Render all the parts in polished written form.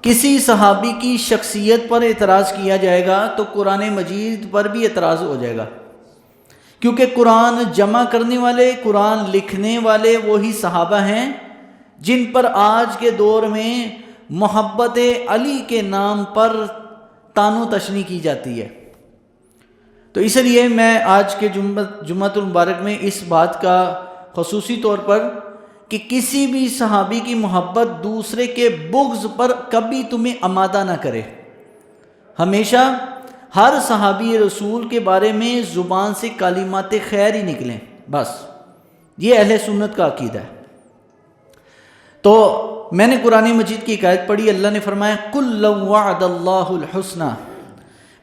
کسی صحابی کی شخصیت پر اعتراض کیا جائے گا تو قرآن مجید پر بھی اعتراض ہو جائے گا، کیونکہ قرآن جمع کرنے والے، قرآن لکھنے والے وہی صحابہ ہیں جن پر آج کے دور میں محبت علی کے نام پر طعن و تشنیع کی جاتی ہے۔ تو اس لیے میں آج کے جمعۃ المبارک میں اس بات کا خصوصی طور پر کہ کسی بھی صحابی کی محبت دوسرے کے بغض پر کبھی تمہیں آمادہ نہ کرے۔ ہمیشہ ہر صحابی رسول کے بارے میں زبان سے کلمات خیر ہی نکلیں، بس یہ اہل سنت کا عقیدہ ہے۔ تو میں نے قرآن مجید کی ایک آیت پڑھی، اللہ نے فرمایا کُلًّا وعد اللہ الحسنى،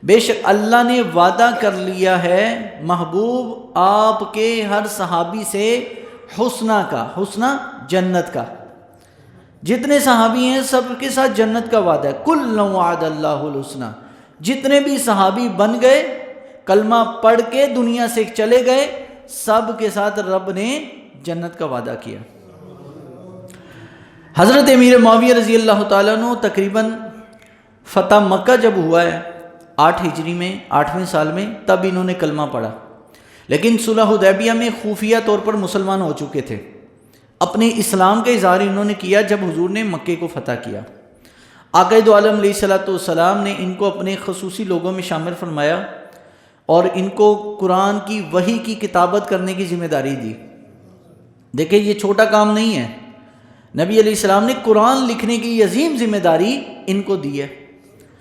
بے شک اللہ نے وعدہ کر لیا ہے محبوب آپ کے ہر صحابی سے حسنہ کا، حسنہ جنت کا، جتنے صحابی ہیں سب کے ساتھ جنت کا وعدہ ہے۔ کُلًّا وعد اللہ الحسنى، جتنے بھی صحابی بن گئے کلمہ پڑھ کے دنیا سے چلے گئے، سب کے ساتھ رب نے جنت کا وعدہ کیا۔ حضرت امیر معاویہ رضی اللہ تعالیٰ عنہ تقریباً فتح مکہ جب ہوا ہے 8 ہجری میں، 8ویں سال میں، تب انہوں نے کلمہ پڑھا، لیکن صلح حدیبیہ میں خفیہ طور پر مسلمان ہو چکے تھے۔ اپنے اسلام کا اظہار انہوں نے کیا جب حضور نے مکے کو فتح کیا۔ آقا دو عالم علیہ الصلوۃ والسلام نے ان کو اپنے خصوصی لوگوں میں شامل فرمایا اور ان کو قرآن کی وحی کی کتابت کرنے کی ذمہ داری دی۔ دیکھیں یہ چھوٹا کام نہیں ہے، نبی علیہ السلام نے قرآن لکھنے کی عظیم ذمہ داری ان کو دی ہے،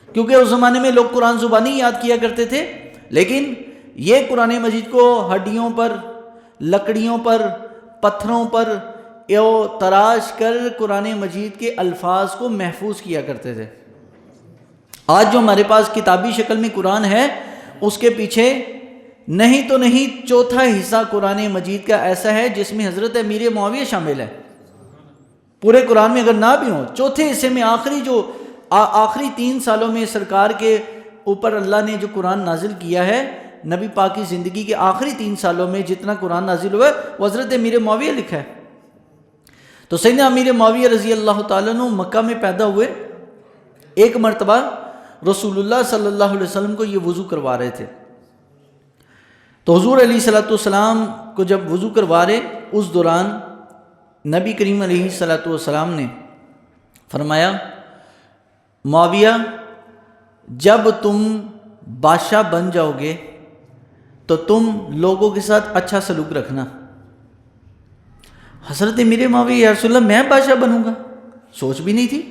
کیونکہ اس زمانے میں لوگ قرآن زبانی یاد کیا کرتے تھے، لیکن یہ قرآن مجید کو ہڈیوں پر، لکڑیوں پر، پتھروں پر تراش کر قرآن مجید کے الفاظ کو محفوظ کیا کرتے تھے۔ آج جو ہمارے پاس کتابی شکل میں قرآن ہے، اس کے پیچھے نہیں تو نہیں چوتھا حصہ قرآن مجید کا ایسا ہے جس میں حضرت امیر معاویہ شامل ہے۔ پورے قرآن میں اگر نہ بھی ہوں، چوتھے حصے میں آخری 3 سالوں میں سرکار کے اوپر اللہ نے جو قرآن نازل کیا ہے، نبی پاک کی زندگی کے آخری 3 سالوں میں جتنا قرآن نازل ہوا ہے وہ حضرت امیر معاویہ لکھا ہے۔ تو سیدنا امیر معاویہ رضی اللہ تعالیٰ عنہ مکہ میں پیدا ہوئے۔ ایک مرتبہ رسول اللہ صلی اللہ علیہ وسلم کو یہ وضو کروا رہے تھے، تو حضور علیہ الصلوۃ والسلام کو جب وضو کروا رہے، اس دوران نبی کریم علیہ الصلوۃ والسلام نے فرمایا معاویہ جب تم بادشاہ بن جاؤ گے تو تم لوگوں کے ساتھ اچھا سلوک رکھنا۔ حضرت امیر معاویہ یا رسول اللہ میں بادشاہ بنوں گا؟ سوچ بھی نہیں تھی۔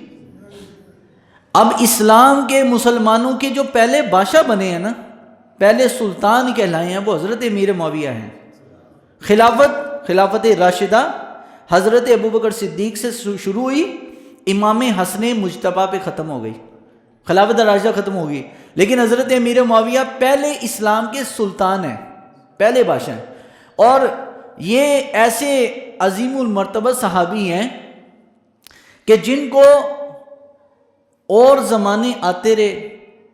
اب اسلام کے مسلمانوں کے جو پہلے بادشاہ بنے ہیں نا، پہلے سلطان کہلائے ہیں، وہ حضرت امیر معاویہ ہیں۔ خلافت راشدہ حضرت ابوبکر صدیق سے شروع ہوئی، امام حسن مجتبیٰ پہ ختم ہو گئی، خلافت راشدہ ختم ہو گئی، لیکن حضرت امیر معاویہ پہلے اسلام کے سلطان ہیں، پہلے بادشاہ ہیں، اور یہ ایسے عظیم المرتبہ صحابی ہیں کہ جن کو اور زمانے آتے رہے،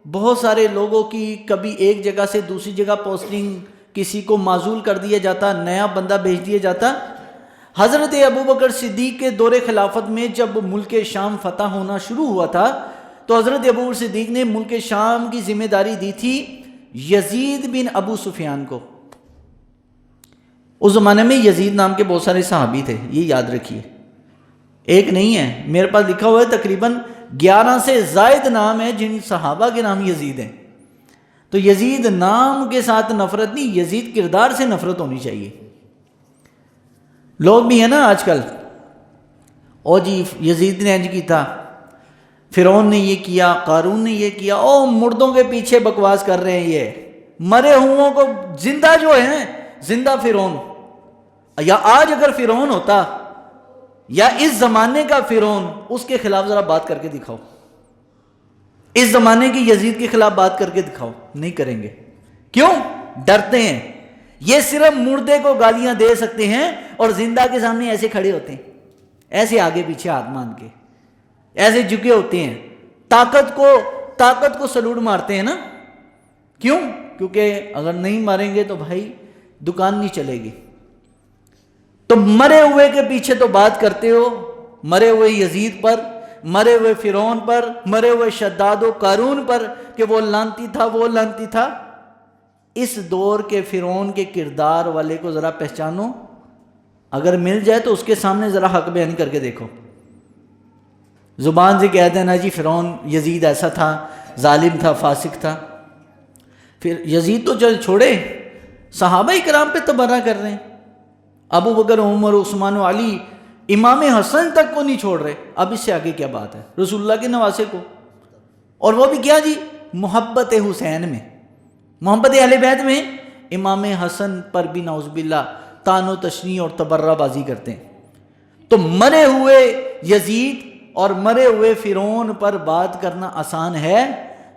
بہت سارے لوگوں کی کبھی ایک جگہ سے دوسری جگہ پوسٹنگ، کسی کو معزول کر دیا جاتا، نیا بندہ بھیج دیا جاتا۔ حضرت ابوبکر صدیق کے دور خلافت میں جب ملک شام فتح ہونا شروع ہوا تھا تو حضرت ابوبکر صدیق نے ملک شام کی ذمہ داری دی تھی یزید بن ابو سفیان کو۔ اس زمانے میں یزید نام کے بہت سارے صحابی تھے، یہ یاد رکھیے، ایک نہیں ہے، میرے پاس لکھا ہوا ہے تقریباً 11 سے زائد نام ہے جن صحابہ کے نام یزید ہیں۔ تو یزید نام کے ساتھ نفرت نہیں، یزید کردار سے نفرت ہونی چاہیے۔ لوگ بھی ہیں نا آج کل، او جی یزید نے انج کی تھا، فرعون نے یہ کیا، قارون نے یہ کیا، او مردوں کے پیچھے بکواس کر رہے ہیں، یہ مرے ہوں کو زندہ جو ہیں، زندہ فرعون، یا آج اگر فرعون ہوتا یا اس زمانے کا فرعون، اس کے خلاف ذرا بات کر کے دکھاؤ، اس زمانے کی یزید کے خلاف بات کر کے دکھاؤ، نہیں کریں گے۔ کیوں؟ ڈرتے ہیں۔ یہ صرف مردے کو گالیاں دے سکتے ہیں اور زندہ کے سامنے ایسے کھڑے ہوتے ہیں، ایسے آگے پیچھے ہاتھ مان کے، ایسے جھکے ہوتے ہیں، طاقت کو سلوٹ مارتے ہیں نا۔ کیوں؟ کیونکہ اگر نہیں ماریں گے تو بھائی دکان نہیں چلے گی۔ تو مرے ہوئے کے پیچھے تو بات کرتے ہو، مرے ہوئے یزید پر، مرے ہوئے فرعون پر، مرے ہوئے شداد و قارون پر کہ وہ لعنتی تھا، وہ لعنتی تھا۔ اس دور کے فرعون کے کردار والے کو ذرا پہچانو، اگر مل جائے تو اس کے سامنے ذرا حق بیان کر کے دیکھو۔ زبان سے کہہ دینا جی فرعون یزید ایسا تھا، ظالم تھا، فاسق تھا۔ پھر یزید تو چل چھوڑے، صحابہ کرام پہ تبرہ کر رہے ہیں، ابو بکر، عمر، عثمان و علی، امام حسن تک کو نہیں چھوڑ رہے۔ اب اس سے آگے کیا بات ہے؟ رسول اللہ کے نواسے کو، اور وہ بھی کیا جی؟ محبت حسین میں، محبت اہل بیت میں امام حسن پر بھی نعوذ باللہ طعن و تشنیع اور تبرہ بازی کرتے ہیں۔ تو مرے ہوئے یزید اور مرے ہوئے فرعون پر بات کرنا آسان ہے،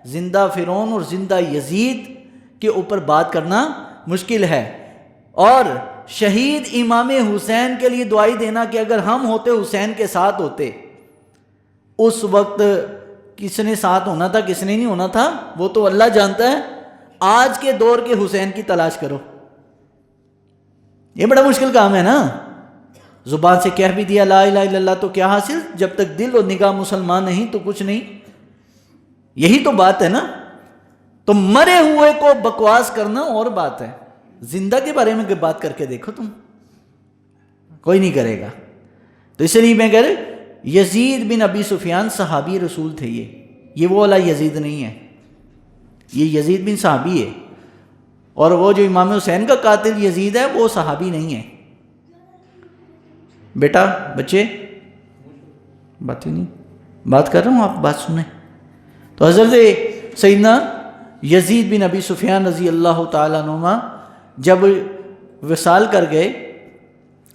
زندہ فرعون اور زندہ یزید کے اوپر بات کرنا مشکل ہے۔ اور شہید امام حسین کے لیے دعائی دینا کہ اگر ہم ہوتے حسین کے ساتھ ہوتے، اس وقت کس نے ساتھ ہونا تھا کس نے نہیں ہونا تھا وہ تو اللہ جانتا ہے۔ آج کے دور کے حسین کی تلاش کرو، یہ بڑا مشکل کام ہے نا۔ زبان سے کہہ بھی دیا لا الہ الا اللہ تو کیا حاصل، جب تک دل اور نگاہ مسلمان نہیں تو کچھ نہیں، یہی تو بات ہے نا۔ تو مرے ہوئے کو بکواس کرنا اور بات ہے، زندہ کے بارے میں بات کر کے دیکھو تم، کوئی نہیں کرے گا۔ تو اس لیے میں کہہ رہا یزید بن ابی سفیان صحابی رسول تھے، یہ وہ والا یزید نہیں ہے، یہ یزید بن صحابی ہے، اور وہ جو امام حسین کا قاتل یزید ہے وہ صحابی نہیں ہے۔ بیٹا بچے بات ہی نہیں، بات کر رہا ہوں آپ بات سنیں۔ تو حضرت سیدنا یزید بن ابی سفیان رضی اللہ تعالیٰ عنہ جب وصال کر گئے،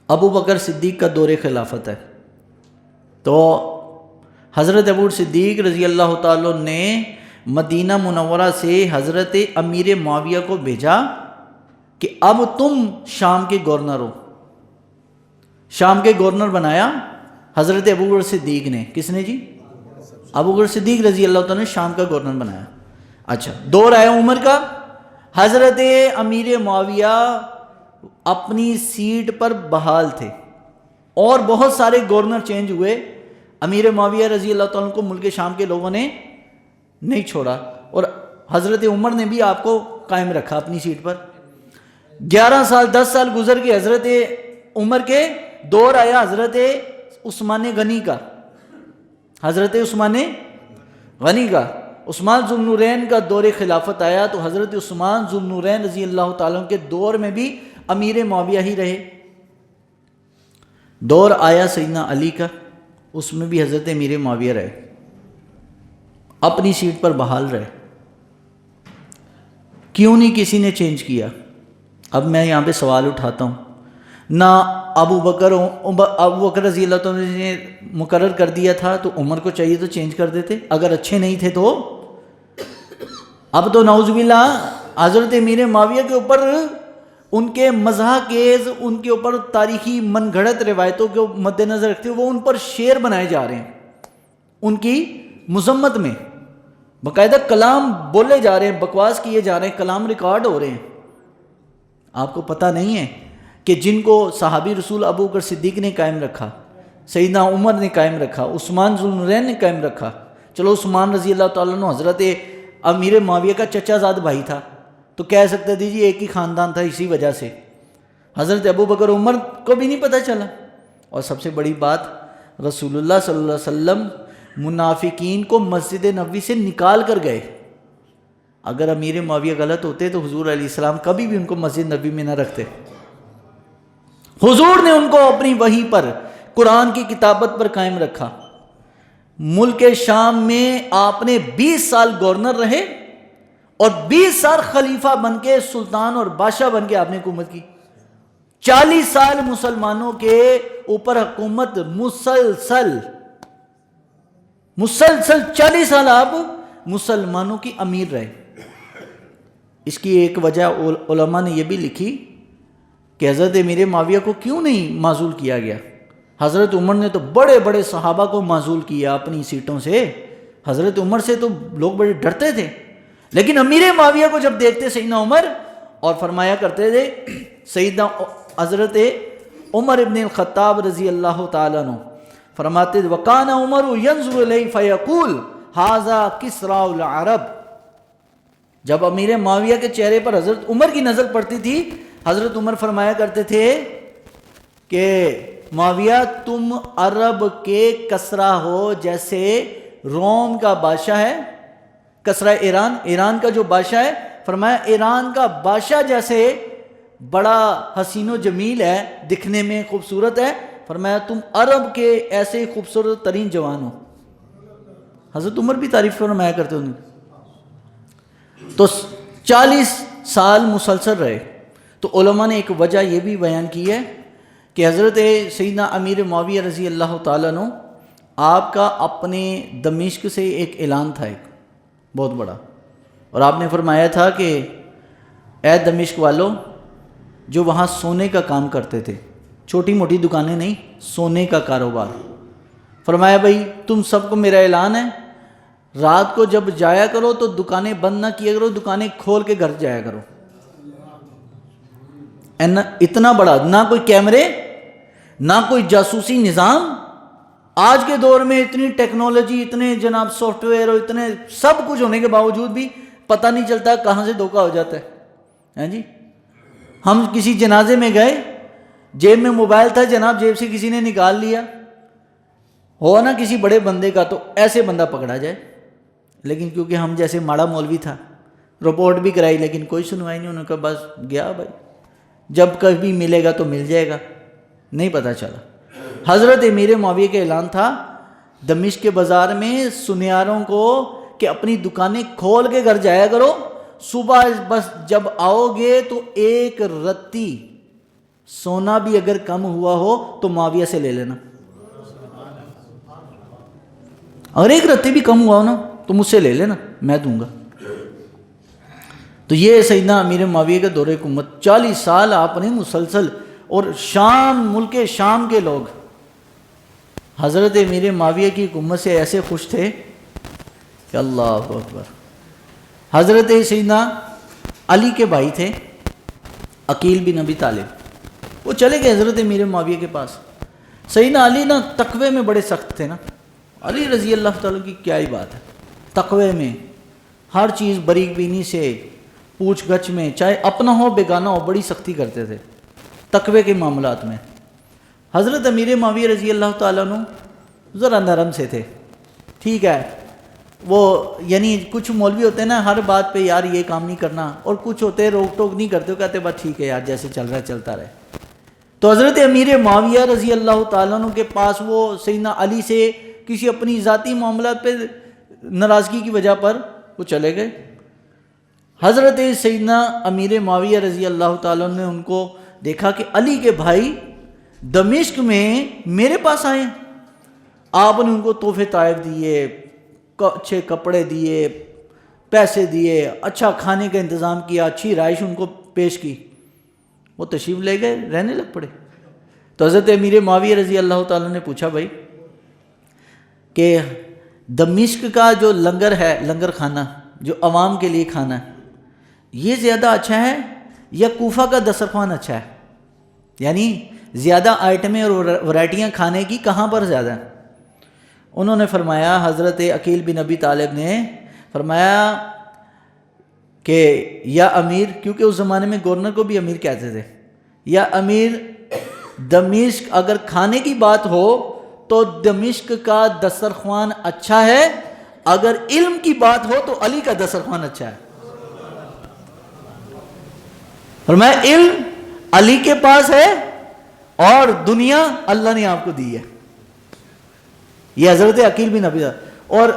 ابو بکر صدیق کا دور خلافت ہے، تو حضرت ابو صدیق رضی اللہ تعالیٰ نے مدینہ منورہ سے حضرت امیر معاویہ کو بھیجا کہ اب تم شام کے گورنر ہو۔ شام کے گورنر بنایا حضرت ابو بکر صدیق نے۔ کس نے جی؟ ابو بکر صدیق رضی اللہ تعالیٰ نے شام کا گورنر بنایا۔ اچھا، دور آیا عمر کا، حضرت امیر معاویہ اپنی سیٹ پر بحال تھے اور بہت سارے گورنر چینج ہوئے، امیر معاویہ رضی اللہ تعالیٰ کو ملک شام کے لوگوں نے نہیں چھوڑا، اور حضرت عمر نے بھی آپ کو قائم رکھا اپنی سیٹ پر۔ 11 سال 10 سال گزر کے حضرت عمر کے دور آیا حضرت عثمان غنی کا، حضرت عثمان غنی کا، عثمان ذو النورین کا دور خلافت آیا، تو حضرت عثمان ذو النورین رضی اللہ تعالیٰ کے دور میں بھی امیر معاویہ ہی رہے۔ دور آیا سیدنا علی کا، اس میں بھی حضرت امیر معاویہ رہے، اپنی سیٹ پر بحال رہے۔ کیوں نہیں کسی نے چینج کیا؟ اب میں یہاں پہ سوال اٹھاتا ہوں، نہ ابو بکر رضی اللہ تعالیٰ نے مقرر کر دیا تھا تو عمر کو چاہیے تو چینج کر دیتے، اگر اچھے نہیں تھے تو۔ اب تو نعوذ باللہ حضرت امیر معاویہ کے اوپر ان کے مزاح خیز، ان کے اوپر تاریخی من گھڑت روایتوں کو مد نظر رکھتے ہوئے وہ ان پر شعر بنائے جا رہے ہیں، ان کی مذمت میں باقاعدہ کلام بولے جا رہے ہیں، بکواس کیے جا رہے ہیں، کلام ریکارڈ ہو رہے ہیں۔ آپ کو پتہ نہیں ہے کہ جن کو صحابی رسول ابو بکر صدیق نے قائم رکھا، سیدنا عمر نے قائم رکھا، عثمان ذو النورین نے قائم رکھا، چلو عثمان رضی اللہ تعالیٰ عنہ حضرت امیر معاویہ کا چچا زاد بھائی تھا تو کہہ سکتے تھے جی ایک ہی خاندان تھا، اسی وجہ سے حضرت ابو بکر عمر کو بھی نہیں پتہ چلا۔ اور سب سے بڑی بات، رسول اللہ صلی اللہ علیہ وسلم منافقین کو مسجد نبوی سے نکال کر گئے۔ اگر امیر معاویہ غلط ہوتے تو حضور علیہ السلام کبھی بھی ان کو مسجد نبوی میں نہ رکھتے۔ حضور نے ان کو اپنی وحی پر، قرآن کی کتابت پر قائم رکھا۔ ملک شام میں آپ نے 20 سال گورنر رہے اور 20 سال خلیفہ بن کے، سلطان اور بادشاہ بن کے آپ نے حکومت کی۔ 40 سال مسلمانوں کے اوپر حکومت مسلسل 40 سال آپ مسلمانوں کی امیر رہے۔ اس کی ایک وجہ علماء نے یہ بھی لکھی کہ حضرت امیر معاویہ کو کیوں نہیں معزول کیا گیا۔ حضرت عمر نے تو بڑے بڑے صحابہ کو معزول کیا اپنی سیٹوں سے، حضرت عمر سے تو لوگ بڑے ڈرتے تھے، لیکن امیر معاویہ کو جب دیکھتے سیدنا عمر، اور فرمایا کرتے تھے سیدنا حضرت عمر ابن الخطاب رضی اللہ تعالیٰ عنہ فرماتے وکان عمر ینظر الیہ فیقول ھذا کسریٰ العرب. جب امیر معاویہ کے چہرے پر حضرت عمر کی نظر پڑتی تھی، حضرت عمر فرمایا کرتے تھے کہ معاویہ تم عرب کے کسریٰ ہو، جیسے روم کا بادشاہ ہے، کسریٰ ایران، ایران کا جو بادشاہ ہے، فرمایا ایران کا بادشاہ جیسے بڑا حسین و جمیل ہے، دکھنے میں خوبصورت ہے، فرمایا تم عرب کے ایسے خوبصورت ترین جوان ہو. حضرت عمر بھی تعریف فرمایا کرتے ان کی. تو 40 سال مسلسل رہے. تو علماء نے ایک وجہ یہ بھی بیان کی ہے کہ حضرت سیدنا امیر معاویہ رضی اللہ تعالیٰ عنہ آپ کا اپنے دمشق سے ایک اعلان تھا، ایک بہت بڑا، اور آپ نے فرمایا تھا کہ اے دمشق والو جو وہاں سونے کا کام کرتے تھے، چھوٹی موٹی دکانیں نہیں، سونے کا کاروبار، فرمایا بھائی تم سب کو میرا اعلان ہے، رات کو جب جایا کرو تو دکانیں بند نہ کیا کرو، دکانیں کھول کے گھر جایا کرو. اتنا بڑا، نہ کوئی کیمرے، نہ کوئی جاسوسی نظام. آج کے دور میں اتنی ٹیکنالوجی، اتنے جناب سافٹ ویئر اور اتنے سب کچھ ہونے کے باوجود بھی پتہ نہیں چلتا کہاں سے دھوکہ ہو جاتا ہے جی. ہم کسی جنازے میں گئے، جیب میں موبائل تھا جناب، جیب سے کسی نے نکال لیا، ہو نا کسی بڑے بندے کا، تو ایسے بندہ پکڑا جائے. لیکن کیونکہ ہم جیسے ماڑا مولوی تھا، رپورٹ بھی کرائی لیکن کوئی سنوائی نہیں، انہوں نے کہا بس گیا بھائی، جب کبھی ملے گا تو مل جائے گا، نہیں پتہ چلا. حضرت امیر معاویہ کا اعلان تھا دمشق کے بازار میں سنیاروں کو کہ اپنی دکانیں کھول کے گھر جایا کرو، صبح بس جب آؤ گے تو ایک رتی سونا بھی اگر کم ہوا ہو تو معاویہ سے لے لینا، اور ایک رتی بھی کم ہوا ہو نا تو مجھ سے لے لینا، میں دوں گا. تو یہ سیدنا امیر معاویہ کے دور حکومت 40 سال آپ نے مسلسل. اور شام، ملک شام کے لوگ حضرت امیر معاویہ کی حکومت سے ایسے خوش تھے کہ اللہ اکبر. حضرت سیدنا علی کے بھائی تھے عقیل بن ابی طالب، وہ چلے گئے حضرت امیر معاویہ کے پاس. سیدنا علی نا تقوی میں بڑے سخت تھے نا، علی رضی اللہ تعالیٰ کی کیا ہی بات ہے، تقوی میں ہر چیز باریک بینی سے، پوچھ گچھ میں، چاہے اپنا ہو بیگانہ ہو، بڑی سختی کرتے تھے تقوی کے معاملات میں. حضرت امیر معاویہ رضی اللہ تعالیٰ عنہ ذرا نرم سے تھے، ٹھیک ہے، وہ یعنی کچھ مولوی ہوتے ہیں نا ہر بات پہ یار یہ کام نہیں کرنا، اور کچھ ہوتے ہیں روک ٹوک نہیں کرتے، وہ کہتے بس ٹھیک ہے یار جیسے چل رہا ہے چلتا رہے. تو حضرت امیر معاویہ رضی اللہ تعالیٰ عنہ کے پاس وہ سیدنا علی سے کسی اپنی ذاتی معاملات پہ ناراضگی کی وجہ پر وہ چلے گئے. حضرت سیدنا امیر معاویہ رضی اللہ تعالیٰ عنہ نے ان کو دیکھا کہ علی کے بھائی دمشق میں میرے پاس آئے ہیں. آپ نے ان کو تحفے تحائف دیے، اچھے کپڑے دیے، پیسے دیے، اچھا کھانے کا انتظام کیا، اچھی رہائش ان کو پیش کی. وہ تشریف لے گئے، رہنے لگ پڑے. تو حضرت امیر معاویہ رضی اللہ تعالیٰ نے پوچھا بھائی کہ دمشق کا جو لنگر ہے، لنگر کھانا جو عوام کے لیے کھانا ہے، یہ زیادہ اچھا ہے یا کوفہ کا دسترخوان اچھا ہے؟ یعنی زیادہ آئٹمیں اور ورائٹیاں کھانے کی کہاں پر زیادہ ہیں؟ انہوں نے فرمایا، حضرت عقیل بن ابی طالب نے فرمایا کہ یا امیر، کیونکہ اس زمانے میں گورنر کو بھی امیر کہتے تھے، یا امیر دمشق اگر کھانے کی بات ہو تو دمشق کا دسترخوان اچھا ہے، اگر علم کی بات ہو تو علی کا دسترخوان اچھا ہے. فرمایا علم علی کے پاس ہے اور دنیا اللہ نے آپ کو دی ہے. یہ حضرت عقیل بن ابی طالب. اور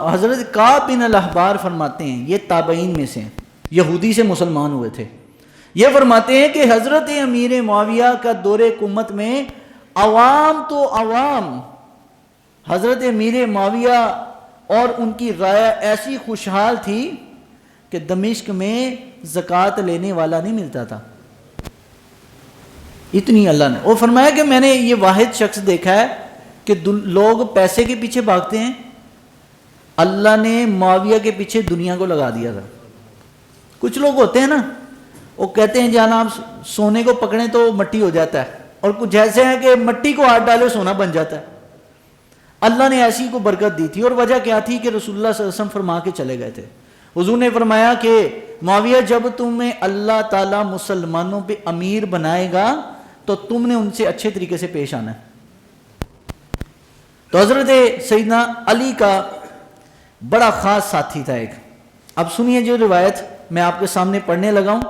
حضرت کعب بن الاحبار فرماتے ہیں، یہ تابعین میں سے ہیں، یہودی سے مسلمان ہوئے تھے. یہ فرماتے ہیں کہ حضرت امیر معاویہ کا دور حکومت میں عوام تو عوام حضرت امیر معاویہ اور ان کی رائے ایسی خوشحال تھی کہ دمشق میں زکوٰۃ لینے والا نہیں ملتا تھا، اتنی اللہ نے. اور فرمایا کہ میں نے یہ واحد شخص دیکھا ہے کہ لوگ پیسے کے پیچھے بھاگتے ہیں، اللہ نے معاویہ کے پیچھے دنیا کو لگا دیا تھا. کچھ لوگ ہوتے ہیں نا، وہ کہتے ہیں جہاں آپ سونے کو پکڑیں تو مٹی ہو جاتا ہے، اور کچھ ایسے ہیں کہ مٹی کو ہاتھ ڈالے سونا بن جاتا ہے. اللہ نے ایسی کو برکت دی تھی. اور وجہ کیا تھی کہ رسول اللہ صلی اللہ علیہ وسلم فرما کے چلے گئے تھے. حضور نے فرمایا کہ معاویہ جب تمہیں اللہ تعالیٰ مسلمانوں پہ امیر بنائے گا تو تم نے ان سے اچھے طریقے سے پیش آنا ہے. تو حضرت سیدنا علی کا بڑا خاص ساتھی تھا ایک. اب سنیے جو روایت میں آپ کے سامنے پڑھنے لگا ہوں,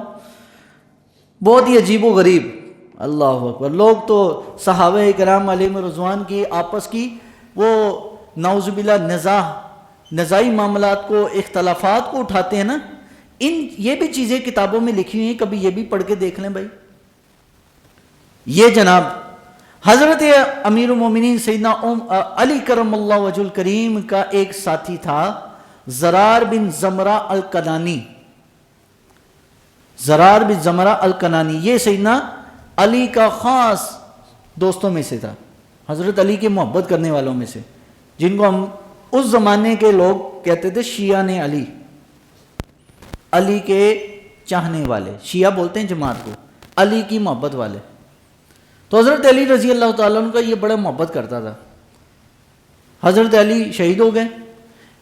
بہت ہی عجیب و غریب. اللہ اکبر. لوگ تو صحابہ کرام علیہم رضوان کی آپس کی وہ نعوذ باللہ نزاعی معاملات کو, اختلافات کو اٹھاتے ہیں نا, یہ بھی چیزیں کتابوں میں لکھی ہوئی ہیں, کبھی یہ بھی پڑھ کے دیکھ لیں بھائی. یہ جناب حضرت امیر المومنین سیدنا علی کرم اللہ وجہ الکریم کا ایک ساتھی تھا, زرار بن زمرہ الکنانی. زرار بن زمرہ الکنانی یہ سیدنا علی کا خاص دوستوں میں سے تھا, حضرت علی کے محبت کرنے والوں میں سے, جن کو ہم اس زمانے کے لوگ کہتے تھے شیعہ نے علی, علی کے چاہنے والے. شیعہ بولتے ہیں جماعت کو, علی کی محبت والے. تو حضرت علی رضی اللہ تعالیٰ عنہ کا یہ بڑا محبت کرتا تھا. حضرت علی شہید ہو گئے.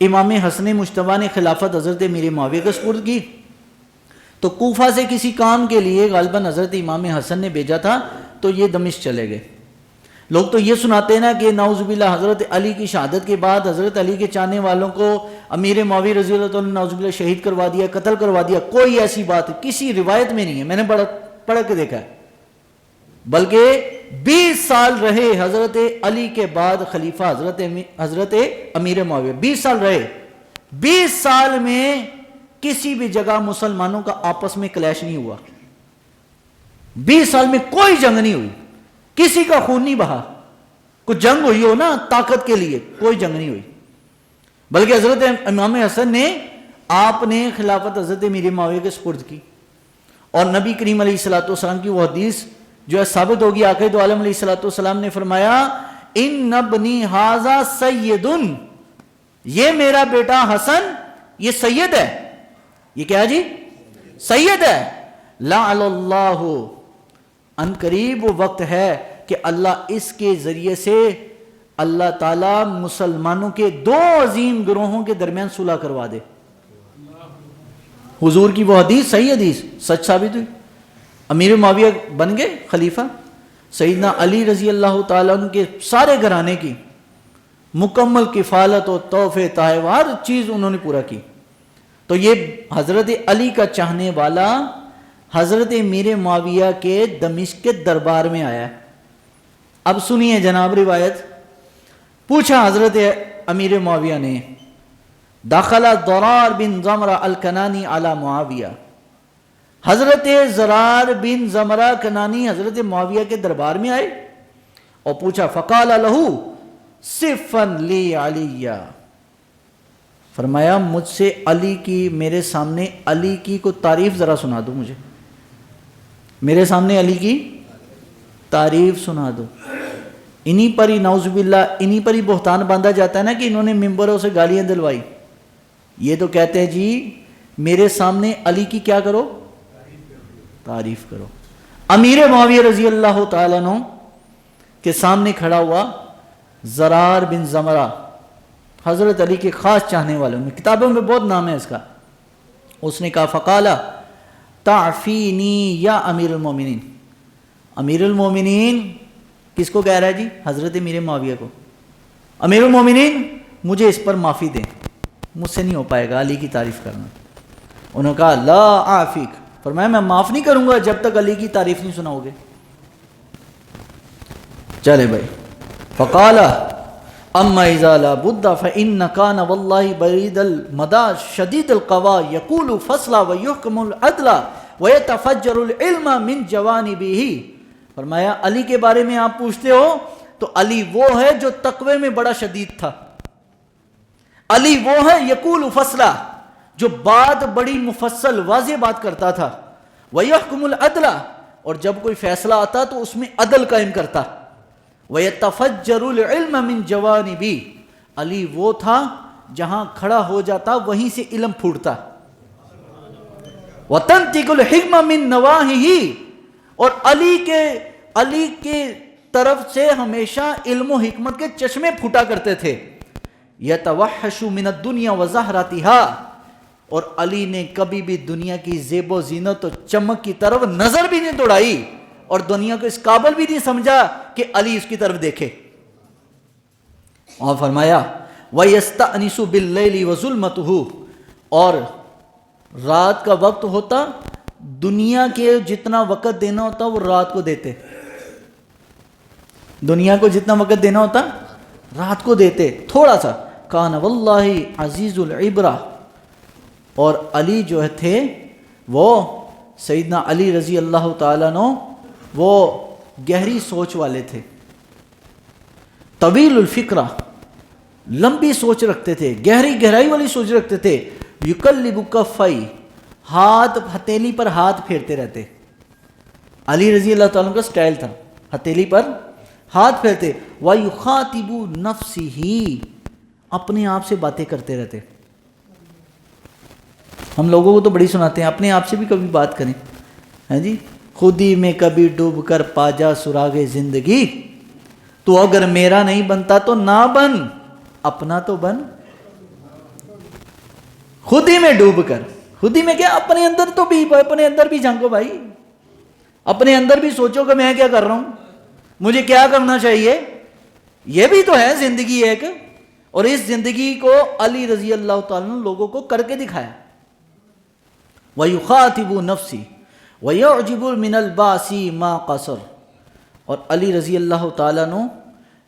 امام حسن مجتبیٰ نے خلافت حضرت امیر معاویہ کو سپرد کی. تو کوفہ سے کسی کام کے لیے غالباً حضرت امام حسن نے بھیجا تھا, تو یہ دمشق چلے گئے. لوگ تو یہ سناتے ہیں نا کہ نعوذ باللہ حضرت علی کی شہادت کے بعد حضرت علی کے چاہنے والوں کو امیر معاویہ رضی اللہ عنہ نعوذ باللہ شہید کروا دیا, قتل کروا دیا. کوئی ایسی بات کسی روایت میں نہیں ہے, میں نے پڑھ کے دیکھا ہے. بلکہ 20 سال رہے حضرت علی کے بعد خلیفہ حضرت امیر معاویہ, 20 سال رہے. 20 سال میں کسی بھی جگہ مسلمانوں کا آپس میں کلیش نہیں ہوا. 20 سال میں کوئی جنگ نہیں ہوئی, کسی کا خون نہیں بہا. کچھ جنگ ہوئی ہو نا طاقت کے لیے, کوئی جنگ نہیں ہوئی. بلکہ حضرت امام حسن نے آپ نے خلافت حضرت امیر معاویہ کے سپرد کی. اور نبی کریم علیہ الصلوۃ والسلام کی وہ حدیث جو ہے ثابت ہوگی, آقا دو عالم علیہ الصلوۃ والسلام نے فرمایا ان ابنی ھذا سید, یہ میرا بیٹا حسن یہ سید ہے. یہ کیا جی؟ سید ہے. لعل اللہ, ان قریب وہ وقت ہے کہ اللہ اس کے ذریعے سے اللہ تعالیٰ مسلمانوں کے 2 عظیم گروہوں کے درمیان صلح کروا دے. حضور کی وہ حدیث صحیح حدیث سچ ثابت ہوئی. امیر معاویہ بن گئے خلیفہ. سیدنا علی رضی اللہ تعالیٰ عنہ کے سارے گھرانے کی مکمل کفالت و تحفے تحائف ہر چیز انہوں نے پورا کی. تو یہ حضرت علی کا چاہنے والا حضرت امیر معاویہ کے دمشق کے دربار میں آیا. اب سنیے جناب روایت. پوچھا حضرت امیر معاویہ نے, داخل زرار بن زمرہ الکنانی علی معاویہ, حضرت زرار بن زمرہ کنانی حضرت معاویہ کے دربار میں آئے اور پوچھا فقال لہو صفن لی علیہ, فرمایا مجھ سے علی کی, میرے سامنے علی کی کو تعریف ذرا سنا دو, مجھے میرے سامنے علی کی تعریف سنا دو. انہی پر ہی نعوذ باللہ انہی پر ہی بہتان باندھا جاتا ہے نا کہ انہوں نے ممبروں سے گالیاں دلوائی. یہ تو کہتے ہیں جی میرے سامنے علی کی کیا کرو, تعریف کرو. امیر معاویہ رضی اللہ تعالیٰ عنہ کے سامنے کھڑا ہوا زرار بن زمرہ, حضرت علی کے خاص چاہنے والوں میں, کتابوں میں بہت نام ہے اس کا. اس نے کہا فقالا تعفینی یا امیر المومنین. امیر المومنین کس کو کہہ رہا ہے جی؟ حضرت امیر معاویہ کو. امیر المومنین مجھے اس پر معافی دیں, مجھ سے نہیں ہو پائے گا علی کی تعریف کرنا. انہوں نے کہا لا اعفیک, فرمایا میں معاف نہیں کروں گا جب تک علی کی تعریف نہیں سناؤ گے. چلے بھائی. فقال اما اذا لا بد فان كان والله بعيد المدى شديد القوى يقول فصلا ويحكم العدل ويتفجر العلم من جوانبه. فرمایا علی کے بارے میں آپ پوچھتے ہو تو علی وہ ہے جو تقوی میں بڑا شدید تھا. علی وہ ہے یقول فصلا, جو بات بڑی مفصل واضح بات کرتا تھا. وَيَحْكُمُ الْعَدْلَ, اور جب کوئی فیصلہ آتا تو اس میں عدل قائم کرتا. وَيَتَفَجَّرُ الْعِلْمَ مِنْ جَوَانِبِهِ, علی وہ تھا جہاں کھڑا ہو جاتا وہیں سے علم پھوٹتا. وَتَنْتِقُ الْحِكْمَ مِنْ نَوَاحِهِ, اور علی کے طرف سے ہمیشہ علم و حکمت کے چشمے پھوٹا کرتے تھے. یتوحش من الدنیا وزہراتها، اور علی نے کبھی بھی دنیا کی زیب و زینت و چمک کی طرف نظر بھی نہیں دوڑائی، اور دنیا کو اس قابل بھی نہیں سمجھا کہ علی اس کی طرف دیکھے. اور فرمایا وَيَسْتَأْنِسُ بِاللَّيْلِ وَظُلْمَتُهُ، اور رات کا وقت ہوتا دنیا کے جتنا وقت دینا ہوتا وہ رات کو دیتے، دنیا کو جتنا وقت دینا ہوتا رات کو دیتے تھوڑا سا. کان واللہ عزیز العبرہ، اور علی جو تھے وہ سیدنا علی رضی اللہ تعالیٰ عنہ وہ گہری سوچ والے تھے، طویل الفکرہ، لمبی سوچ رکھتے تھے، گہرائی والی سوچ رکھتے تھے. یقلب کفئی، ہاتھ ہتھیلی پر ہاتھ پھیرتے رہتے. علی رضی اللہ تعالیٰ کا سٹائل تھا ہتھیلی پر ہاتھ پھیرتے. وَيُخَاطِبُ نَفْسِهِ، اپنے آپ سے باتیں کرتے رہتے. ہم لوگوں کو تو بڑی سناتے ہیں، اپنے آپ سے بھی کبھی بات کریں. ہاں جی، خود ہی میں کبھی ڈوب کر پا جا سراغ زندگی، تو اگر میرا نہیں بنتا تو نہ بن، اپنا تو بن. خود ہی میں ڈوب کر، خود ہی میں کیا، اپنے اندر تو بھی، اپنے اندر بھی جھانکو بھائی، اپنے اندر بھی سوچو کہ میں کیا کر رہا ہوں، مجھے کیا کرنا چاہیے. یہ بھی تو ہے زندگی ایک، اور اس زندگی کو علی رضی اللہ تعالیٰ نے لوگوں کو کر کے دکھایا. وَيُخَاطِبُ نَفْسِهِ وَيَعْجِبُ مِنَ الْبَاسِ مَا قَصَرَ، اور علی رضی اللہ تعالیٰ نے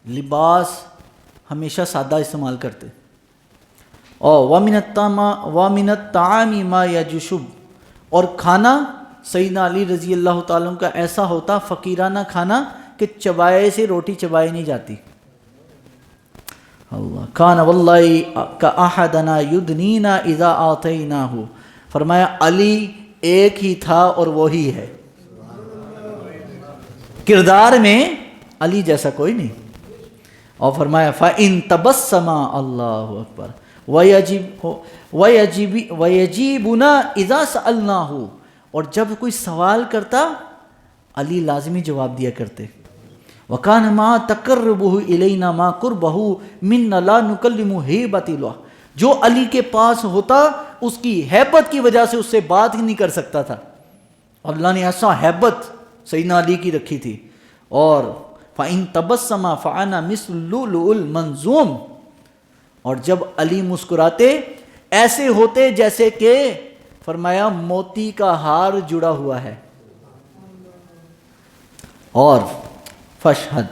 لباس ہمیشہ سادہ استعمال کرتے. اور وَمِنَ الطَّعَامِ مَا يَجْشُبُ، اور کھانا سیدنا علی رضی اللہ تعالیٰ کا ایسا ہوتا فقیرانہ کھانا کہ چبائے سے روٹی چبائی نہیں جاتی. اللہ کان واللہ کأحدنا یدنینا اذا آتیناہ، فرمایا علی ایک ہی تھا اور وہی ہے. کردار میں علی جیسا کوئی نہیں. اور فرمایا فَإِن تَبَسَّمَ، اللہ اکبر، وَيَجِيبُنَا اِذَا سَأَلْنَاهُ، اور جب کوئی سوال کرتا علی لازمی جواب دیا کرتے. وَكَانَ مَا تَقَرُّبُهُ إِلَيْنَا مَا قُرْبَهُ مِنَّا لَا نُكَلِّمُ هَيْبَةِ اللَّهِ، جو علی کے پاس ہوتا اس کی ہیبت کی وجہ سے اس سے بات ہی نہیں کر سکتا تھا. اللہ نے ایسا ہیبت سیدنا علی کی رکھی تھی. اور فَإِن تَبَسَّمَ فَأَنَا مِثْلُ اللُّؤْلُؤِ الْمَنْضُومِ، اور جب علی مسکراتے ایسے ہوتے جیسے کہ فرمایا موتی کا ہار جڑا ہوا ہے. اور فشہد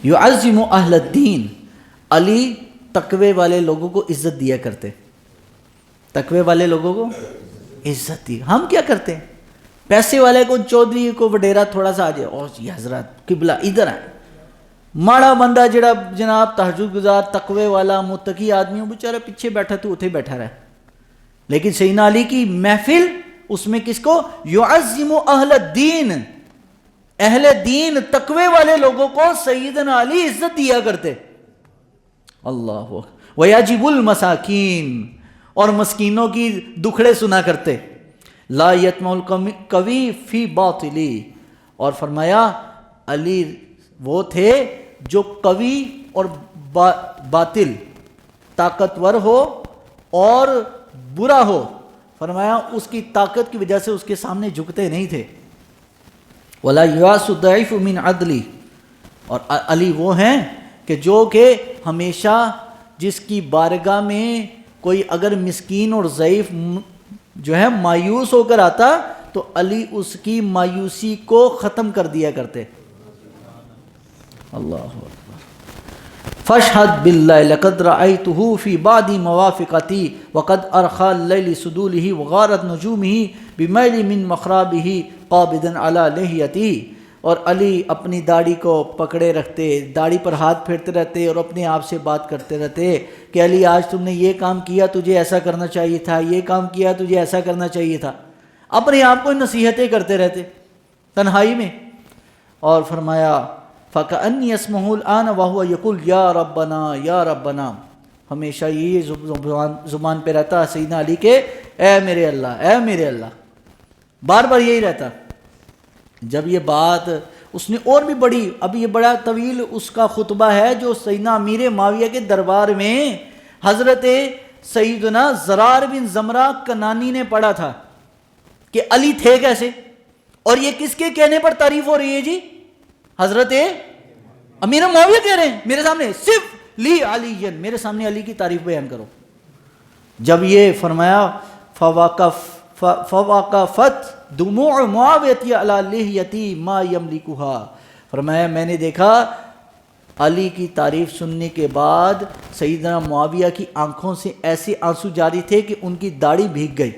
یعظم اہل الدین، علی تقوی والے لوگوں کو عزت دیا کرتے، تقوی والے لوگوں کو عزت دی. ہم کیا کرتے ہیں، پیسے والے کو چودھری کو وڈیرا تھوڑا سا آ جائے، اور یہ حضرات قبلہ ادھر آئے، ماڑا بندہ جڑا جناب تہجد گزار تقوی والا متقی آدمی ہوں، بیچارہ پیچھے بیٹھا تو اتھے بیٹھا رہے. لیکن سیدنا علی کی محفل اس میں کس کو، یعظم اہل الدین، اہل دین تقوی والے لوگوں کو سیدنا علی عزت دیا کرتے. اللہ وَيَجِبُ الْمَسَاكِينَ، اور مسکینوں کی دکھڑے سنا کرتے. لا یطمع القوی فی باطلی، اور فرمایا علی وہ تھے جو قوی اور باطل، طاقتور ہو اور برا ہو، فرمایا اس کی طاقت کی وجہ سے اس کے سامنے جھکتے نہیں تھے. ولا یواس الضعیف من عدلی، اور علی وہ ہیں کہ جو کہ ہمیشہ جس کی بارگاہ میں کوئی اگر مسکین اور ضعیف جو ہے مایوس ہو کر آتا تو علی اس کی مایوسی کو ختم کر دیا کرتے. اللہ اکبر. فاشهد بالله لقد رأيته في بعض موافقتي وقد أرخى الليل سدوله وغارت نجومه بميل من مخرابه قابضا على لحيتي، اور علی اپنی داڑھی کو پکڑے رکھتے، داڑھی پر ہاتھ پھیرتے رہتے اور اپنے آپ سے بات کرتے رہتے کہ علی آج تم نے یہ کام کیا، تجھے ایسا کرنا چاہیے تھا، یہ کام کیا تجھے ایسا کرنا چاہیے تھا. اپنے آپ کو نصیحتیں کرتے رہتے تنہائی میں. اور فرمایا فَكَأَنِّي اسْمَهُ الْآنَ وَهُوَ يَقُولُ يَا رَبَّنَا يَا رَبَّنَا، ہمیشہ یہ زبان پہ رہتا سیدنا علی کے اے میرے اللہ، اے میرے اللہ، بار بار یہی رہتا. جب یہ بات اس نے اور بھی بڑی، اب یہ بڑا طویل اس کا خطبہ ہے جو سیدنا امیر معاویہ کے دربار میں حضرت سیدنا زرار بن زمرہ کنانی نے پڑھا تھا کہ علی تھے کیسے، اور یہ کس کے کہنے پر تعریف ہو رہی ہے جی؟ حضرت امیر معاویہ کہہ رہے ہیں میرے سامنے، صرف لی علی، میرے سامنے علی کی تعریف بیان کرو۔ جب یہ فرمایا فوقفت دموع معاویہ علی لحیتی ما یملکھا، فرمایا میں نے دیکھا علی کی تعریف سننے کے بعد سیدنا معاویہ کی آنکھوں سے ایسے آنسو جاری تھے کہ ان کی داڑھی بھیگ گئی۔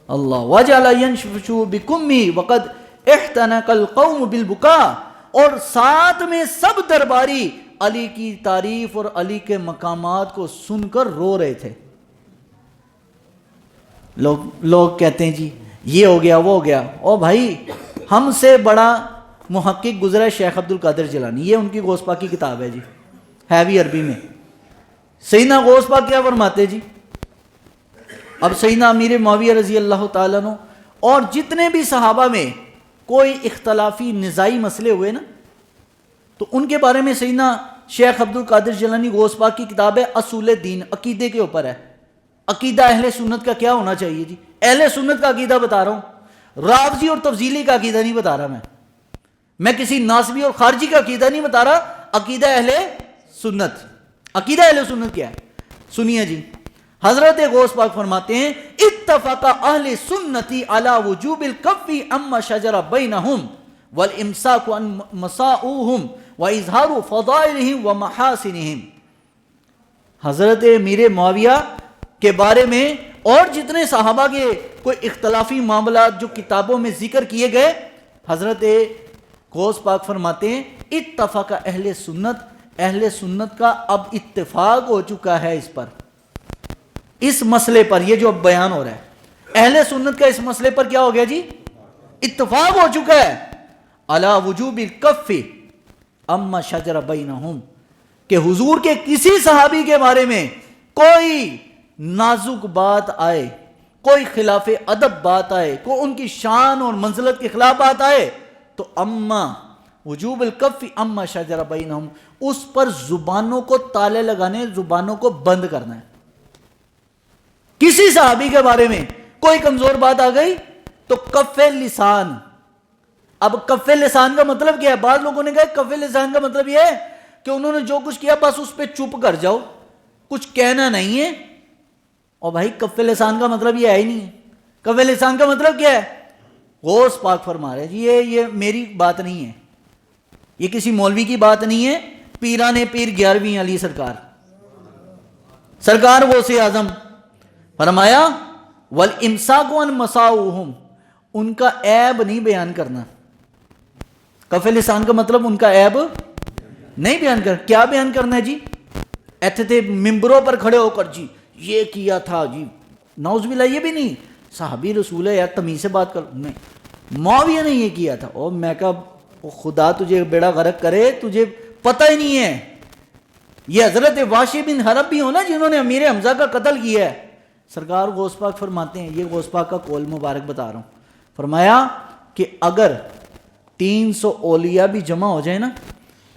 اللہ وجعل ینشف بکمی وقد احتنق القوم بالبکاء، اور ساتھ میں سب درباری علی کی تعریف اور علی کے مقامات کو سن کر رو رہے تھے۔ لوگ کہتے ہیں جی یہ ہو گیا وہ ہو گیا، او بھائی ہم سے بڑا محقق گزرا ہے شیخ عبد القادر جیلانی، یہ ان کی غوث پاک کی کتاب ہے جی، ہے بھی عربی میں۔ سیدنا غوث پاک کیا فرماتے جی؟ اب سیدنا امیر معاویہ رضی اللہ تعالیٰ عنہ اور جتنے بھی صحابہ میں کوئی اختلافی نزاعی مسئلے ہوئے نا، تو ان کے بارے میں سیدنا شیخ عبد القادر جیلانی غوث پاک کی کتاب ہے اصول دین، عقیدے کے اوپر ہے، عقیدہ اہل سنت کا کیا ہونا چاہیے جی۔ اہل سنت کا عقیدہ بتا رہا ہوں، رافضی اور تفضیلی کا عقیدہ نہیں بتا رہا میں کسی ناصبی اور خارجی کا عقیدہ نہیں بتا رہا، عقیدہ اہل سنت۔ عقیدہ اہل سنت کیا ہے؟ سنیے جی، حضرت غوث پاک فرماتے ہیں اتفق اہل سنتی علی وجوب الکف عما شجر بینہم والامساک عن مساؤہم واظہار فضائلہم ومحاسنہم۔ حضرت امیر معاویہ کے بارے میں اور جتنے صحابہ کے کوئی اختلافی معاملات جو کتابوں میں ذکر کیے گئے، حضرت غوث پاک فرماتے ہیں اتفق اہل سنت کا اب اتفاق ہو چکا ہے اس پر، اس مسئلے پر، یہ جو اب بیان ہو رہا ہے اہل سنت کا اس مسئلے پر کیا ہو گیا جی؟ اتفاق ہو چکا ہے علی وجوب الکف اما شجر بینہم، کہ حضور کے کسی صحابی کے بارے میں کوئی نازک بات آئے، کوئی خلاف ادب بات آئے، کوئی ان کی شان اور منزلت کے خلاف بات آئے، تو اما وجوب الکف اما شجر بینہم، اس پر زبانوں کو تالے لگانے، زبانوں کو بند کرنا ہے۔ کسی صحابی کے بارے میں کوئی کمزور بات آ گئی تو کف لسان۔ اب کف لسان کا مطلب کیا ہے؟ بعض لوگوں نے کہا کف لسان کا مطلب یہ ہے کہ انہوں نے جو کچھ کیا بس اس پہ چپ کر جاؤ، کچھ کہنا نہیں ہے۔ اور بھائی کف لسان کا مطلب یہ ہے ہی نہیں ہے۔ کف لسان کا مطلب کیا ہے؟ غوث پاک فرما رہے جی یہ میری بات نہیں ہے، یہ کسی مولوی کی بات نہیں ہے، پیران پیر 11ویں علی سرکار غوث اعظم فرمایا والامساک عن مساؤہم، ان کا عیب نہیں بیان کرنا۔ کف لسان کا مطلب ان کا عیب نہیں بیان کرنا۔ کیا بیان کرنا ہے جی؟ ایتھے تھے ممبروں پر کھڑے ہو کر جی یہ کیا تھا جی، نعوذ باللہ، یہ بھی نہیں، صحابی رسول ہے یار تمیز سے بات کر، نہیں معاویہ نے یہ کیا تھا، اور میں کہا خدا تجھے بیڑا غرق کرے، تجھے پتہ ہی نہیں ہے۔ یہ حضرت واشی بن حرب بھی ہو نا جنہوں نے امیر حمزہ کا قتل کیا ہے، سرکار غوث پاک فرماتے ہیں، یہ غوث پاک کا قول مبارک بتا رہا ہوں، فرمایا کہ اگر 300 اولیاء بھی جمع ہو جائے نا،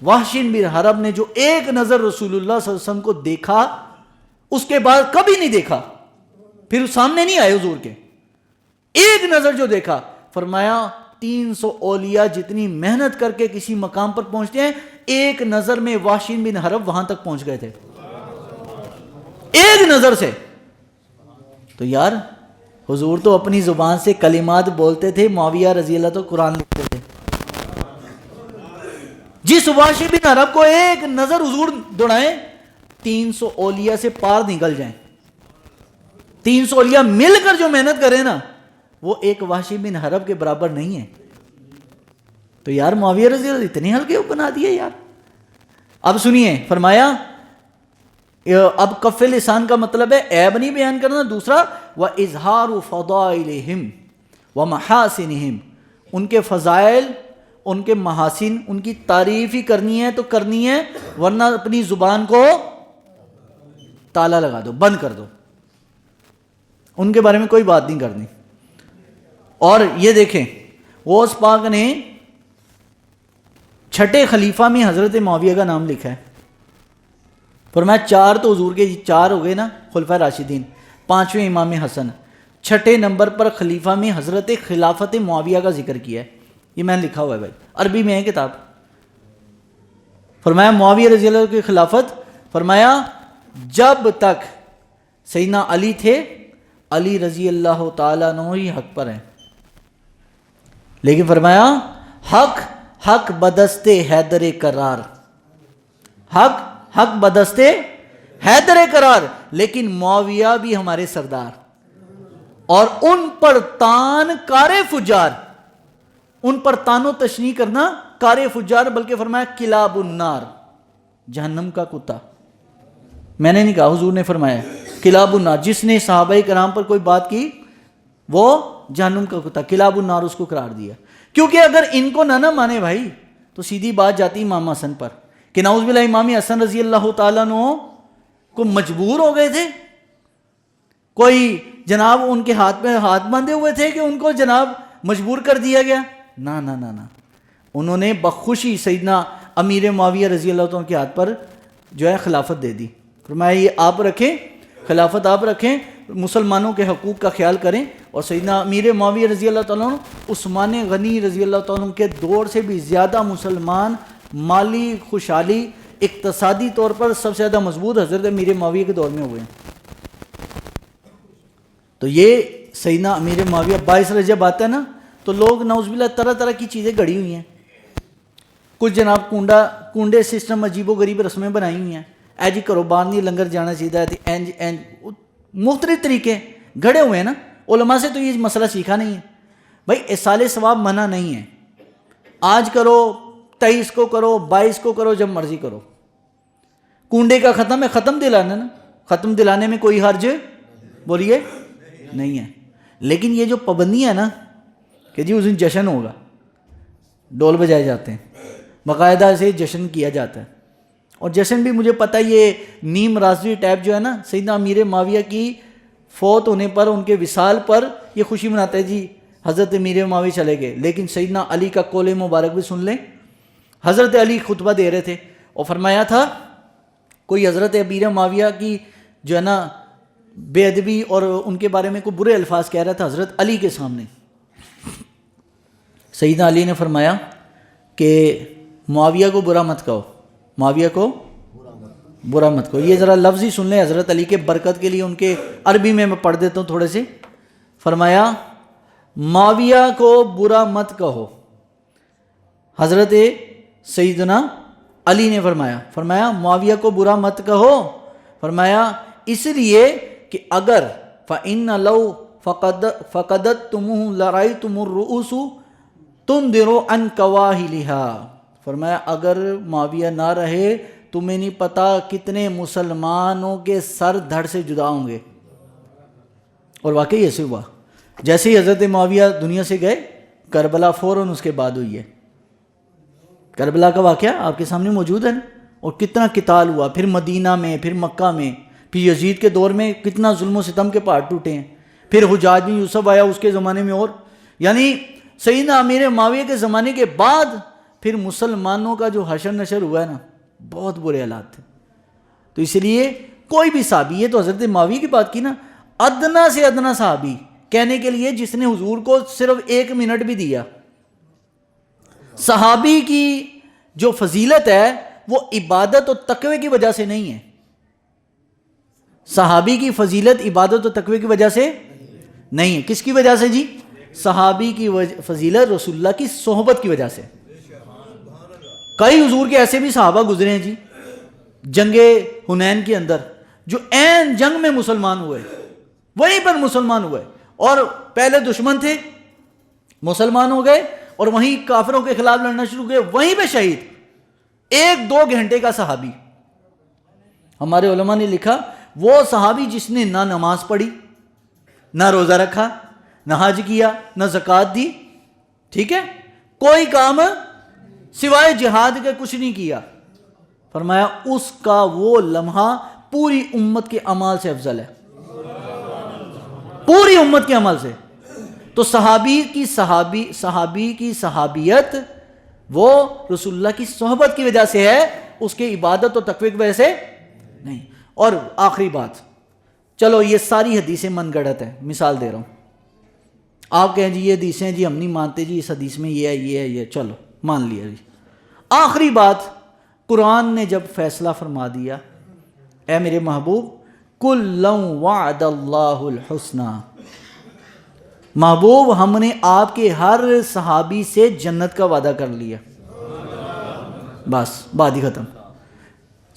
وحشی بن حرب نے جو ایک نظر رسول اللہ صلی اللہ علیہ وسلم کو دیکھا، اس کے بعد کبھی نہیں دیکھا، پھر سامنے نہیں آئے حضور کے، ایک نظر جو دیکھا، فرمایا 300 اولیاء جتنی محنت کر کے کسی مقام پر پہنچتے ہیں، ایک نظر میں وحشی بن حرب وہاں تک پہنچ گئے تھے، ایک نظر سے۔ تو یار حضور تو اپنی زبان سے کلمات بولتے تھے، معاویہ رضی اللہ تو قرآن لکھتے تھے۔ جس وحشی بن حرب کو ایک نظر حضور دوڑائیں، 300 اولیاء سے پار نکل جائیں، 300 اولیاء مل کر جو محنت کریں نا، وہ ایک وحشی بن حرب کے برابر نہیں ہے۔ تو یار معاویہ رضی اللہ اتنے ہلکے بنا دیے یار۔ اب سنیے، فرمایا اب کف لسان کا مطلب ہے عیب نہیں بیان کرنا، دوسرا وَإِظْهَارُ فَضَائِلِهِمْ وَمَحَاسِنِهِمْ، ان کے فضائل، ان کے محاسن، ان کی تعریف ہی کرنی ہے تو کرنی ہے، ورنہ اپنی زبان کو تالا لگا دو، بند کر دو، ان کے بارے میں کوئی بات نہیں کرنی۔ اور یہ دیکھیں غوث پاک نے چھٹے خلیفہ میں حضرت معاویہ کا نام لکھا ہے. فرمایا 4 تو حضور کے 4 ہو گئے نا خلفۂ راشدین، 5ویں امام حسن، چھٹے نمبر پر خلیفہ میں حضرت خلافت معاویہ کا ذکر کیا ہے. یہ میں نے لکھا ہوا ہے بھائی، عربی میں ہے کتاب. فرمایا معاویہ رضی اللہ عنہ کی خلافت، فرمایا جب تک سیدنا علی تھے، علی رضی اللہ تعالیٰ عنہ ہی حق پر ہیں، لیکن فرمایا حق بدست حیدر قرار، حق بدست حیدر قرار، لیکن معاویہ بھی ہمارے سردار، اور ان پر تان کار فجار، ان پر تان و تشنیع کرنا کار فجار، بلکہ فرمایا کلاب النار، جہنم کا کتا. میں نے نہیں کہا، حضور نے فرمایا کلاب النار، جس نے صحابہ کرام پر کوئی بات کی وہ جہنم کا کتا، کلاب النار اس کو قرار دیا. کیونکہ اگر ان کو نہ مانے بھائی تو سیدھی بات جاتی امام حسن پر کہ نعوذ باللہ امام حسن رضی اللہ تعالیٰ عنہ کو مجبور ہو گئے تھے، کوئی جناب ان کے ہاتھ میں ہاتھ باندھے ہوئے تھے کہ ان کو جناب مجبور کر دیا گیا. نہ انہوں نے بخوشی سیدنا امیر معاویہ رضی اللہ عنہ کے ہاتھ پر جو ہے خلافت دے دی. فرمایا یہ آپ رکھیں، خلافت آپ رکھیں، مسلمانوں کے حقوق کا خیال کریں. اور سیدنا امیر معاویہ رضی اللہ تعالیٰ عنہ عثمان غنی رضی اللہ تعالیٰ عنہ کے دور سے بھی زیادہ مسلمان مالی خوشحالی اقتصادی طور پر سب سے زیادہ مضبوط حضرت امیر معاویہ کے دور میں ہوئے ہیں. تو یہ سیدنا امیر معاویہ 22 رجب آتا ہے نا تو لوگ نعوذ باللہ طرح طرح کی چیزیں گڑھی ہوئی ہیں. کچھ جناب کنڈے سسٹم عجیب و غریب رسمیں بنائی ہوئی ہیں، اے جی کرو باہر نہیں لنگر جانا چاہیے، مختلف طریقے گھڑے ہوئے ہیں نا. علماء سے تو یہ مسئلہ سیکھا نہیں ہے بھائی. اصال ثواب منع نہیں ہے، آج کرو، 23 کو کرو، 22 کو کرو، جب مرضی کرو. کنڈے کا ختم ہے، ختم دلانا نا، ختم دلانے میں کوئی حرج بولیے نہیں ہے. لیکن یہ جو پابندیاں ہیں نا کہ جی اس دن جشن ہوگا، ڈول بجائے جاتے ہیں، باقاعدہ سے جشن کیا جاتا ہے. اور جشن بھی مجھے پتہ یہ نیم رازوی ٹائپ جو ہے نا، سیدنا امیر معاویہ کی فوت ہونے پر، ان کے وصال پر یہ خوشی مناتا ہے جی حضرت امیر معاویہ چلے گئے. لیکن سیدنا علی کا قول مبارک بھی سن لیں. حضرت علی خطبہ دے رہے تھے اور فرمایا تھا کوئی حضرت امیر معاویہ کی جو ہے نا بے ادبی اور ان کے بارے میں کوئی برے الفاظ کہہ رہا تھا حضرت علی کے سامنے. سیدنا علی نے فرمایا کہ معاویہ کو برا مت کہو، معاویہ کو برا مت کہو. یہ ذرا لفظ ہی سن لیں حضرت علی کے برکت کے لیے، ان کے عربی میں پڑھ دیتا ہوں تھوڑے سے. فرمایا معاویہ کو برا مت کہو. حضرت سیدنا علی نے فرمایا معاویہ کو برا مت کہو. فرمایا اس لیے کہ اگر فَإِنَّ لَوْ فَقَدَتْتُمُوهُ لَرَأَيْتُمُ الرُّؤُوسُ تُنْدِرُ عَنْ كَوَاهِلِهَا. فرمایا اگر معاویہ نہ رہے تمہیں نہیں پتا کتنے مسلمانوں کے سر دھڑ سے جدا ہوں گے. اور واقعی ایسے ہوا. جیسے ہی حضرت معاویہ دنیا سے گئے، کربلا فوراً اس کے بعد ہوئی ہے. کربلا کا واقعہ آپ کے سامنے موجود ہے نا. اور کتنا قتال ہوا، پھر مدینہ میں، پھر مکہ میں، پھر یزید کے دور میں کتنا ظلم و ستم کے پہاڑ ٹوٹے ہیں. پھر حجاج بن یوسف آیا اس کے زمانے میں. اور یعنی سیدنا امیر معاویہ کے زمانے کے بعد پھر مسلمانوں کا جو حشر نشر ہوا ہے نا، بہت برے حالات تھے. تو اس لیے کوئی بھی صحابی، یہ تو حضرت معاویہ کی بات کی نا، ادنا سے ادنا صحابی کہنے کے لیے جس نے حضور کو صرف 1 منٹ بھی دیا. صحابی کی جو فضیلت ہے وہ عبادت و تقوی کی وجہ سے نہیں ہے. صحابی کی فضیلت عبادت و تقوی کی وجہ سے نہیں ہے. کس کی وجہ سے جی؟ صحابی کی فضیلت رسول اللہ کی صحبت کی وجہ سے. کئی حضور کے ایسے بھی صحابہ گزرے ہیں جی جنگ حنین کے اندر، جو عین جنگ میں مسلمان ہوئے، وہیں پر مسلمان ہوئے، اور پہلے دشمن تھے، مسلمان ہو گئے، اور وہیں کافروں کے خلاف لڑنا شروع کیے، وہیں پہ شہید. 1-2 گھنٹے کا صحابی. ہمارے علماء نے لکھا وہ صحابی جس نے نہ نماز پڑھی، نہ روزہ رکھا، نہ حج کیا، نہ زکوٰۃ دی، ٹھیک ہے، کوئی کام سوائے جہاد کے کچھ نہیں کیا. فرمایا اس کا وہ لمحہ پوری امت کے اعمال سے افضل ہے، پوری امت کے عمل سے. تو صحابی کی صحابیت وہ رسول اللہ کی صحبت کی وجہ سے ہے، اس کی عبادت اور تقوی کی وجہ سے نہیں۔ اور آخری بات، چلو یہ ساری حدیثیں من گڑت ہیں، مثال دے رہا ہوں، آپ کہیں جی یہ حدیثیں جی ہم نہیں مانتے جی، اس حدیث میں یہ ہے یہ ہے یہ، چلو مان لیا جی۔ آخری بات، قرآن نے جب فیصلہ فرما دیا، اے میرے محبوب کُلًّا وعد اللہ الحسنی، محبوب ہم نے آپ کے ہر صحابی سے جنت کا وعدہ کر لیا، بس بات ہی ختم۔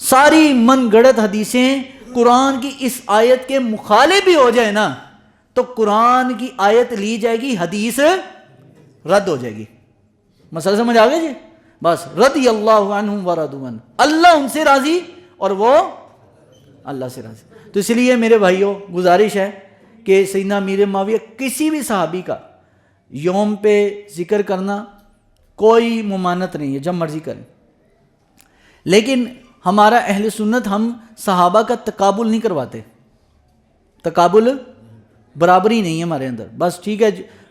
ساری من گڑت حدیثیں قرآن کی اس آیت کے مخالف بھی ہو جائے نا تو قرآن کی آیت لی جائے گی، حدیث رد ہو جائے گی۔ مسئلہ سمجھ آ گیا جی؟ بس رضی اللہ عنہم ورضوا عنہ، اللہ ان سے راضی اور وہ اللہ سے راضی۔ تو اس لیے میرے بھائیوں گزارش ہے کہ سیدنا امیر معاویہ کسی بھی صحابی کا یوم پہ ذکر کرنا کوئی ممانعت نہیں ہے، جب مرضی کریں، لیکن ہمارا اہل سنت ہم صحابہ کا تقابل نہیں کرواتے، تقابل برابری نہیں ہے ہمارے اندر۔ بس ٹھیک ہے،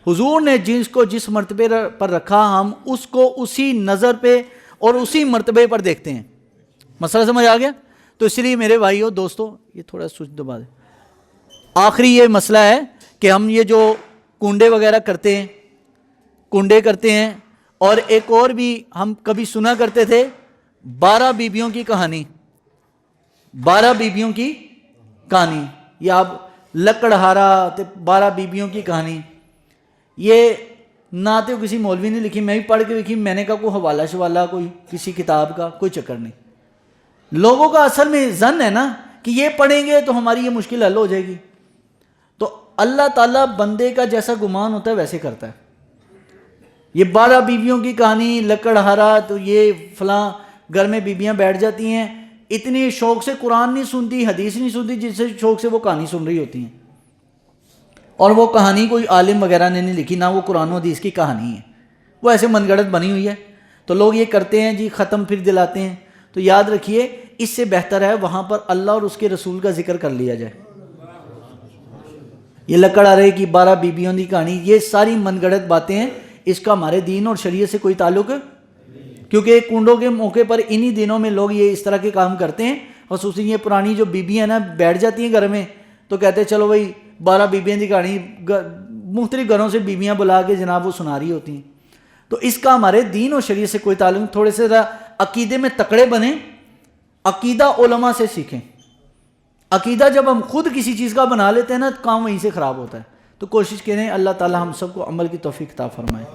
حضور نے جس کو جس مرتبے پر رکھا ہم اس کو اسی نظر پہ اور اسی مرتبے پر دیکھتے ہیں۔ مسئلہ سمجھ آ گیا؟ تو اس لیے میرے بھائیوں دوستوں، یہ تھوڑا سوچ دبا دیں، آخری یہ مسئلہ ہے کہ ہم یہ جو کنڈے وغیرہ کرتے ہیں، کنڈے کرتے ہیں، اور ایک اور بھی ہم کبھی سنا کرتے تھے 12 بیبیوں کی کہانی، 12 بیبیوں کی کہانی، یا اب لکڑہارا 12 بیبیوں کی کہانی، یہ نہ تو کسی مولوی نے لکھی، میں بھی پڑھ کے لکھی، میں نے کہا کوئی حوالہ شوالہ کوئی کسی کتاب کا کوئی چکر نہیں۔ لوگوں کا اصل میں ظن ہے نا کہ یہ پڑھیں گے تو ہماری یہ مشکل حل ہو جائے گی، تو اللہ تعالیٰ بندے کا جیسا گمان ہوتا ہے ویسے کرتا ہے۔ یہ 12 بیویوں کی کہانی، لکڑہارا، تو یہ فلاں گھر میں بیویاں بیٹھ جاتی ہیں، اتنی شوق سے قرآن نہیں سنتی، حدیث نہیں سنتی، جس سے شوق سے وہ کہانی سن رہی ہوتی ہیں، اور وہ کہانی کوئی عالم وغیرہ نے نہیں لکھی، نہ وہ قرآن و حدیث کی کہانی ہے، وہ ایسے من گڑت بنی ہوئی ہے۔ تو لوگ یہ کرتے ہیں جی ختم پھر دلاتے ہیں، تو یاد رکھیے اس سے بہتر ہے وہاں پر اللہ اور اس کے رسول کا ذکر کر لیا جائے۔ یہ لکڑہارے کی 12 بیبیوں کی کہانی، یہ ساری من گڑت باتیں ہیں، اس کا ہمارے دین اور شریعت سے کوئی تعلق، کیونکہ کنڈوں کے موقع پر انہی دنوں میں لوگ یہ اس طرح کے کام کرتے ہیں، خصوصاً یہ پرانی جو بیبیاں نا بیٹھ جاتی ہیں گھر میں، تو کہتے ہیں چلو بھائی 12 بیبیاں کی کہانی، مختلف گھروں سے بیبیاں بلا کے جناب وہ سنا رہی ہوتی ہیں۔ تو اس کا ہمارے دین اور شریعت سے کوئی تعلق، تھوڑے سے عقیدے میں تکڑے بنیں، عقیدہ علماء سے سیکھیں۔ عقیدہ جب ہم خود کسی چیز کا بنا لیتے ہیں نا تو کام وہیں سے خراب ہوتا ہے۔ تو کوشش کریں اللہ تعالی ہم سب کو عمل کی توفیق عطا فرمائے۔